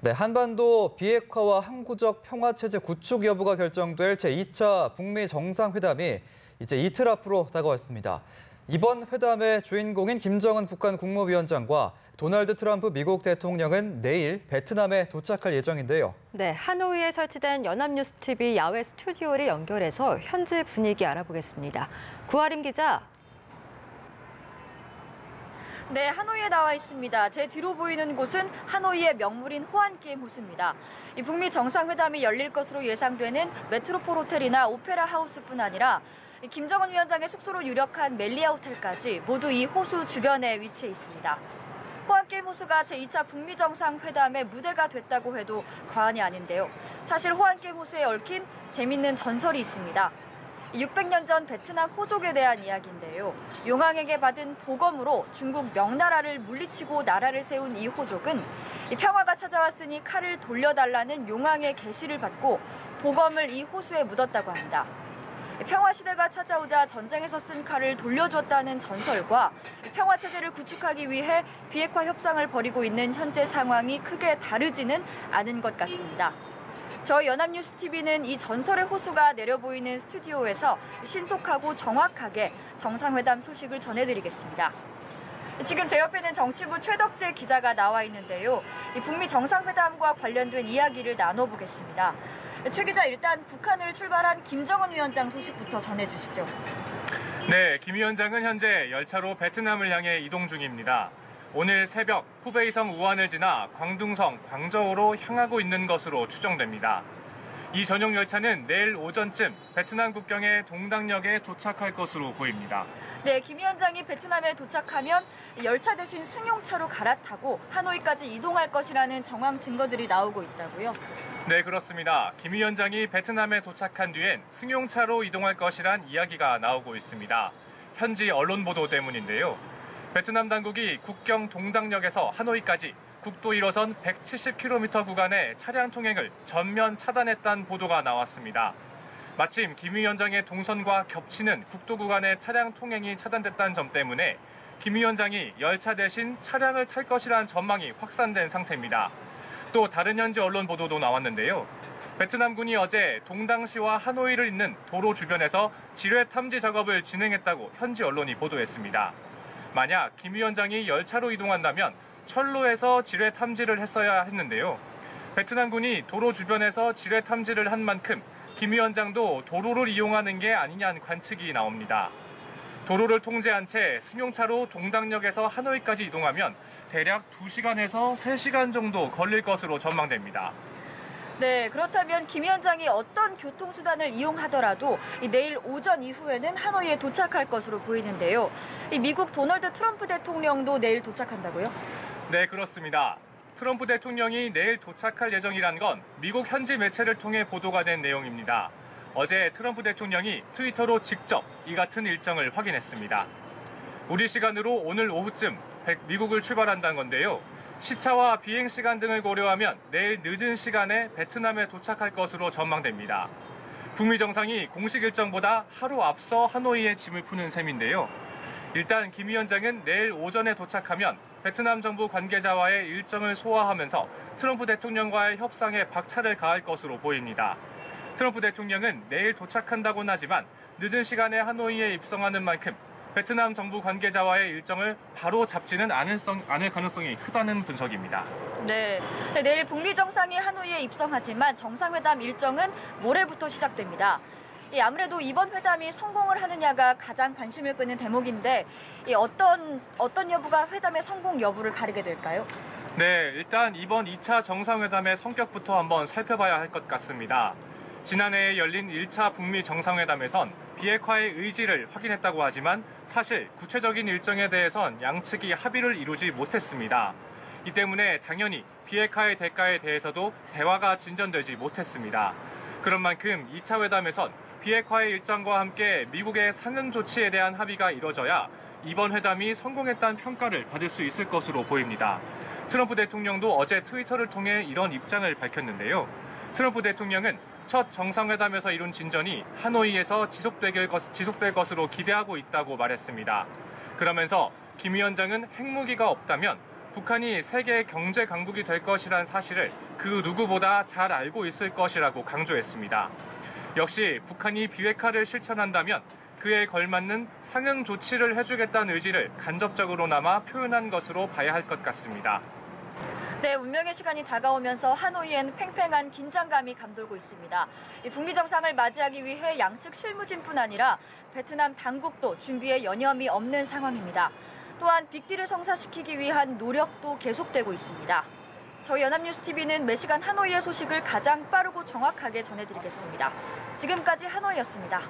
네, 한반도 비핵화와 항구적 평화체제 구축 여부가 결정될 제2차 북미 정상회담이 이제 이틀 앞으로 다가왔습니다. 이번 회담의 주인공인 김정은 북한 국무위원장과 도널드 트럼프 미국 대통령은 내일 베트남에 도착할 예정인데요. 네, 하노이에 설치된 연합뉴스TV 야외 스튜디오를 연결해서 현지 분위기 알아보겠습니다. 구하림 기자. 네, 하노이에 나와 있습니다. 제 뒤로 보이는 곳은 하노이의 명물인 호안게임 호수입니다. 이 북미 정상회담이 열릴 것으로 예상되는 메트로폴 호텔이나 오페라 하우스뿐 아니라 김정은 위원장의 숙소로 유력한 멜리아 호텔까지 모두 이 호수 주변에 위치해 있습니다. 호안게임 호수가 제2차 북미 정상회담의 무대가 됐다고 해도 과언이 아닌데요. 사실 호안게임 호수에 얽힌 재밌는 전설이 있습니다. 600년 전 베트남 호족에 대한 이야기인데요. 용왕에게 받은 보검으로 중국 명나라를 물리치고 나라를 세운 이 호족은 이 평화가 찾아왔으니 칼을 돌려달라는 용왕의 계시를 받고 보검을 이 호수에 묻었다고 합니다. 평화 시대가 찾아오자 전쟁에서 쓴 칼을 돌려줬다는 전설과 평화 체제를 구축하기 위해 비핵화 협상을 벌이고 있는 현재 상황이 크게 다르지는 않은 것 같습니다. 저희 연합뉴스TV는 이 전설의 호수가 내려보이는 스튜디오에서 신속하고 정확하게 정상회담 소식을 전해드리겠습니다. 지금 제 옆에는 정치부 최덕재 기자가 나와 있는데요. 이 북미 정상회담과 관련된 이야기를 나눠보겠습니다. 최 기자, 일단 북한을 출발한 김정은 위원장 소식부터 전해주시죠. 네, 김 위원장은 현재 열차로 베트남을 향해 이동 중입니다. 오늘 새벽 후베이성 우한을 지나 광둥성 광저우로 향하고 있는 것으로 추정됩니다. 이 전용 열차는 내일 오전쯤 베트남 국경의 동당역에 도착할 것으로 보입니다. 네, 김 위원장이 베트남에 도착하면 열차 대신 승용차로 갈아타고 하노이까지 이동할 것이라는 정황 증거들이 나오고 있다고요? 네, 그렇습니다. 김 위원장이 베트남에 도착한 뒤엔 승용차로 이동할 것이란 이야기가 나오고 있습니다. 현지 언론 보도 때문인데요. 베트남 당국이 국경 동당역에서 하노이까지 국도 1호선 170km 구간의 차량 통행을 전면 차단했다는 보도가 나왔습니다. 마침 김 위원장의 동선과 겹치는 국도 구간의 차량 통행이 차단됐다는 점 때문에 김 위원장이 열차 대신 차량을 탈 것이라는 전망이 확산된 상태입니다. 또 다른 현지 언론 보도도 나왔는데요. 베트남군이 어제 동당시와 하노이를 잇는 도로 주변에서 지뢰 탐지 작업을 진행했다고 현지 언론이 보도했습니다. 만약 김 위원장이 열차로 이동한다면 철로에서 지뢰 탐지를 했어야 했는데요. 베트남군이 도로 주변에서 지뢰 탐지를 한 만큼 김 위원장도 도로를 이용하는 게 아니냐는 관측이 나옵니다. 도로를 통제한 채 승용차로 동당역에서 하노이까지 이동하면 대략 2시간에서 3시간 정도 걸릴 것으로 전망됩니다. 네, 그렇다면 김 위원장이 어떤 교통수단을 이용하더라도 내일 오전 이후에는 하노이에 도착할 것으로 보이는데요. 미국 도널드 트럼프 대통령도 내일 도착한다고요? 네, 그렇습니다. 트럼프 대통령이 내일 도착할 예정이란 건 미국 현지 매체를 통해 보도가 된 내용입니다. 어제 트럼프 대통령이 트위터로 직접 이 같은 일정을 확인했습니다. 우리 시간으로 오늘 오후쯤 미국을 출발한다는 건데요. 시차와 비행 시간 등을 고려하면 내일 늦은 시간에 베트남에 도착할 것으로 전망됩니다. 북미 정상이 공식 일정보다 하루 앞서 하노이에 짐을 푸는 셈인데요. 일단 김 위원장은 내일 오전에 도착하면 베트남 정부 관계자와의 일정을 소화하면서 트럼프 대통령과의 협상에 박차를 가할 것으로 보입니다. 트럼프 대통령은 내일 도착한다고는 하지만 늦은 시간에 하노이에 입성하는 만큼 베트남 정부 관계자와의 일정을 바로 잡지는 않을 가능성이 크다는 분석입니다. 네, 내일 북미 정상이 하노이에 입성하지만 정상회담 일정은 모레부터 시작됩니다. 아무래도 이번 회담이 성공을 하느냐가 가장 관심을 끄는 대목인데 어떤 여부가 회담의 성공 여부를 가리게 될까요? 네, 일단 이번 2차 정상회담의 성격부터 한번 살펴봐야 할 것 같습니다. 지난해에 열린 1차 북미 정상회담에선 비핵화의 의지를 확인했다고 하지만 사실 구체적인 일정에 대해선 양측이 합의를 이루지 못했습니다. 이 때문에 당연히 비핵화의 대가에 대해서도 대화가 진전되지 못했습니다. 그런 만큼 2차 회담에선 비핵화의 일정과 함께 미국의 상응 조치에 대한 합의가 이뤄져야 이번 회담이 성공했다는 평가를 받을 수 있을 것으로 보입니다. 트럼프 대통령도 어제 트위터를 통해 이런 입장을 밝혔는데요. 트럼프 대통령은 첫 정상회담에서 이룬 진전이 하노이에서 지속될 것으로 기대하고 있다고 말했습니다. 그러면서 김 위원장은 핵무기가 없다면 북한이 세계 경제 강국이 될 것이란 사실을 그 누구보다 잘 알고 있을 것이라고 강조했습니다. 역시 북한이 비핵화를 실천한다면 그에 걸맞는 상응 조치를 해주겠다는 의지를 간접적으로나마 표현한 것으로 봐야 할 것 같습니다. 네, 운명의 시간이 다가오면서 하노이엔 팽팽한 긴장감이 감돌고 있습니다. 이 북미 정상을 맞이하기 위해 양측 실무진뿐 아니라 베트남 당국도 준비에 여념이 없는 상황입니다. 또한 빅딜을 성사시키기 위한 노력도 계속되고 있습니다. 저희 연합뉴스TV는 매시간 하노이의 소식을 가장 빠르고 정확하게 전해드리겠습니다. 지금까지 하노이였습니다.